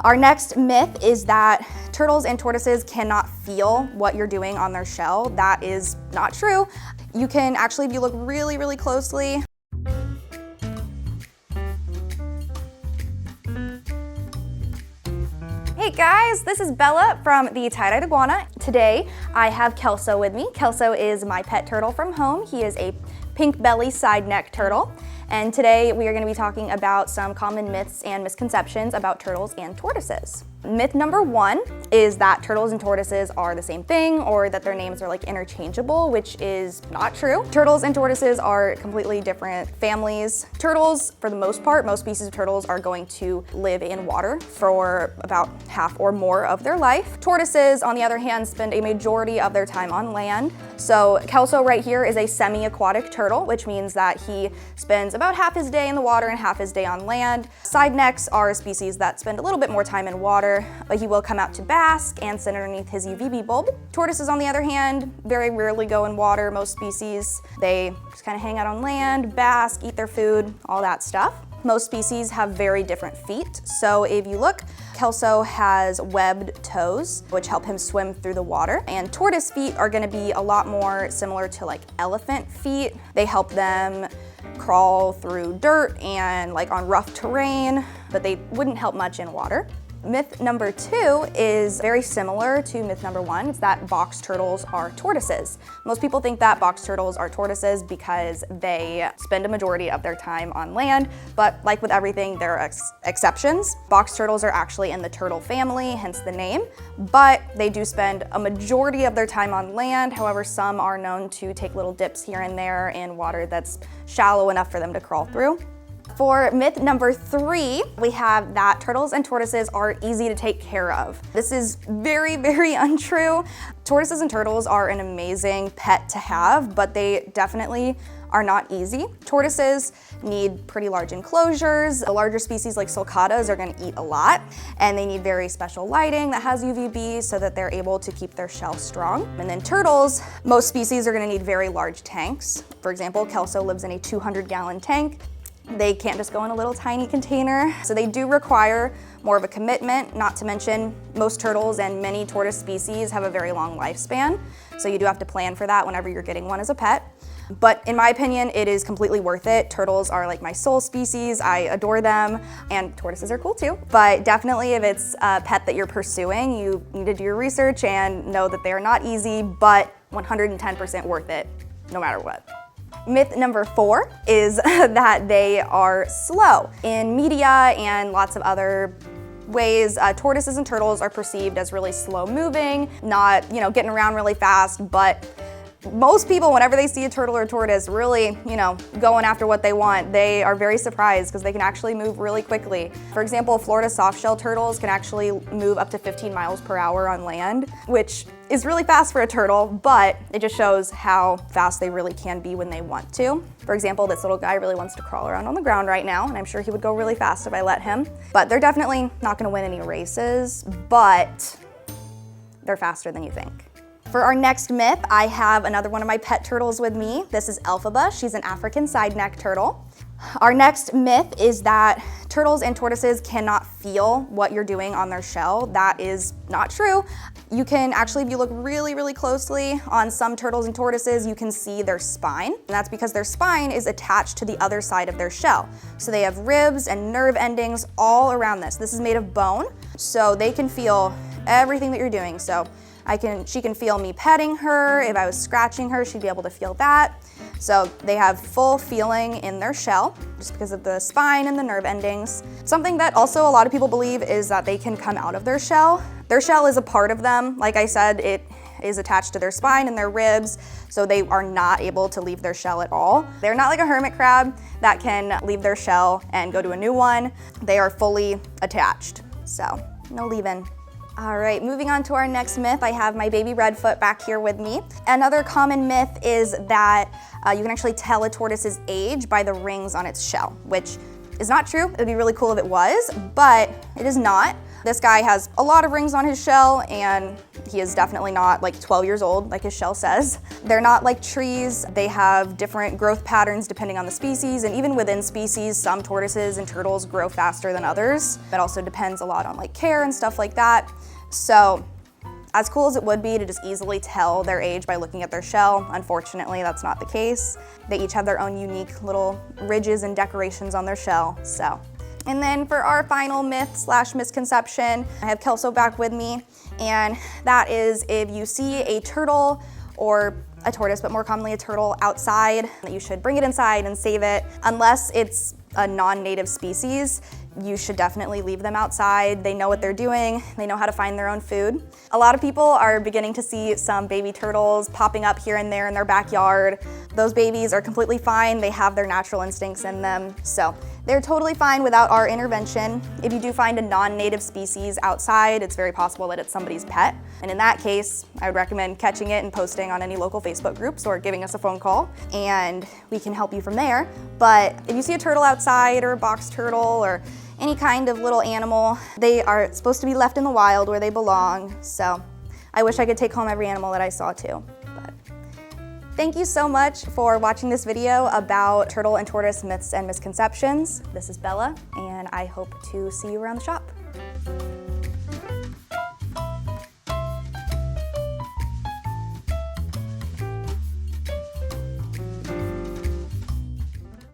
Our next myth is that turtles and tortoises cannot feel what you're doing on their shell. That is not true. You can actually, if you look really, really closely, hey guys, this is Bella from the Tye-Dyed Iguana. Today I have Kelso with me. Kelso is my pet turtle from home. He is a pink belly side neck turtle. And today we are going to be talking about some common myths and misconceptions about turtles and tortoises. Myth number 1 is that turtles and tortoises are the same thing, or that their names are like interchangeable, which is not true. Turtles and tortoises are completely different families. Turtles, for the most part, most species of turtles are going to live in water for about half or more of their life. Tortoises, on the other hand, spend a majority of their time on land. So Kelso right here is a semi-aquatic turtle, which means that he spends about half his day in the water and half his day on land. Side necks are a species that spend a little bit more time in water, but he will come out to bask and sit underneath his UVB bulb. Tortoises, on the other hand, very rarely go in water. Most species, they just kind of hang out on land, bask, eat their food, all that stuff. Most species have very different feet. So if you look, Kelso has webbed toes, which help him swim through the water. And tortoise feet are gonna be a lot more similar to like elephant feet. They help them crawl through dirt and like on rough terrain, but they wouldn't help much in water. Myth number 2 is very similar to myth number 1. It's that box turtles are tortoises. Most people think that box turtles are tortoises because they spend a majority of their time on land, but like with everything, there are exceptions. Box turtles are actually in the turtle family, hence the name, but they do spend a majority of their time on land. However, some are known to take little dips here and there in water that's shallow enough for them to crawl through. For myth number 3, we have that turtles and tortoises are easy to take care of. This is very, very untrue. Tortoises and turtles are an amazing pet to have, but they definitely are not easy. Tortoises need pretty large enclosures. The larger species like sulcatas are gonna eat a lot, and they need very special lighting that has UVB so that they're able to keep their shell strong. And then turtles, most species are gonna need very large tanks. For example, Kelso lives in a 200-gallon tank. They can't just go in a little tiny container. So they do require more of a commitment, not to mention most turtles and many tortoise species have a very long lifespan. So you do have to plan for that whenever you're getting one as a pet. But in my opinion, it is completely worth it. Turtles are like my soul species. I adore them, and tortoises are cool too. But definitely if it's a pet that you're pursuing, you need to do your research and know that they are not easy, but 110% worth it, no matter what. Myth number 4 is that they are slow. In media and lots of other ways, tortoises and turtles are perceived as really slow moving, not, getting around really fast, but most people, whenever they see a turtle or a tortoise really, going after what they want, they are very surprised because they can actually move really quickly. For example, Florida softshell turtles can actually move up to 15 miles per hour on land, which is really fast for a turtle, but it just shows how fast they really can be when they want to. For example, this little guy really wants to crawl around on the ground right now, and I'm sure he would go really fast if I let him. But they're definitely not gonna win any races, but they're faster than you think. For our next myth, I have another one of my pet turtles with me. This is Elphaba. She's an African side neck turtle. Our next myth is that turtles and tortoises cannot feel what you're doing on their shell. That is not true. You can actually, if you look really, really closely on some turtles and tortoises, you can see their spine. And that's because their spine is attached to the other side of their shell. So they have ribs and nerve endings all around this. This is made of bone, so they can feel everything that you're doing. So she can feel me petting her. If I was scratching her, she'd be able to feel that. So they have full feeling in their shell just because of the spine and the nerve endings. Something that also a lot of people believe is that they can come out of their shell. Their shell is a part of them. Like I said, it is attached to their spine and their ribs, so they are not able to leave their shell at all. They're not like a hermit crab that can leave their shell and go to a new one. They are fully attached, so no leaving. All right, moving on to our next myth, I have my baby Redfoot back here with me. Another common myth is that you can actually tell a tortoise's age by the rings on its shell, which is not true. It would be really cool if it was, but it is not. This guy has a lot of rings on his shell, and he is definitely not like 12 years old, like his shell says. They're not like trees. They have different growth patterns depending on the species, and even within species, some tortoises and turtles grow faster than others. It also depends a lot on like care and stuff like that. So as cool as it would be to just easily tell their age by looking at their shell, unfortunately that's not the case. They each have their own unique little ridges and decorations on their shell, so. And then for our final myth/misconception, I have Kelso back with me, and that is if you see a turtle or a tortoise, but more commonly a turtle outside, that you should bring it inside and save it. Unless it's a non-native species, you should definitely leave them outside. They know what they're doing. They know how to find their own food. A lot of people are beginning to see some baby turtles popping up here and there in their backyard. Those babies are completely fine. They have their natural instincts in them. So they're totally fine without our intervention. If you do find a non-native species outside, it's very possible that it's somebody's pet. And in that case, I would recommend catching it and posting on any local Facebook groups or giving us a phone call, and we can help you from there. But if you see a turtle outside or a box turtle or any kind of little animal, they are supposed to be left in the wild where they belong. So I wish I could take home every animal that I saw too. But thank you so much for watching this video about turtle and tortoise myths and misconceptions. This is Bella, and I hope to see you around the shop.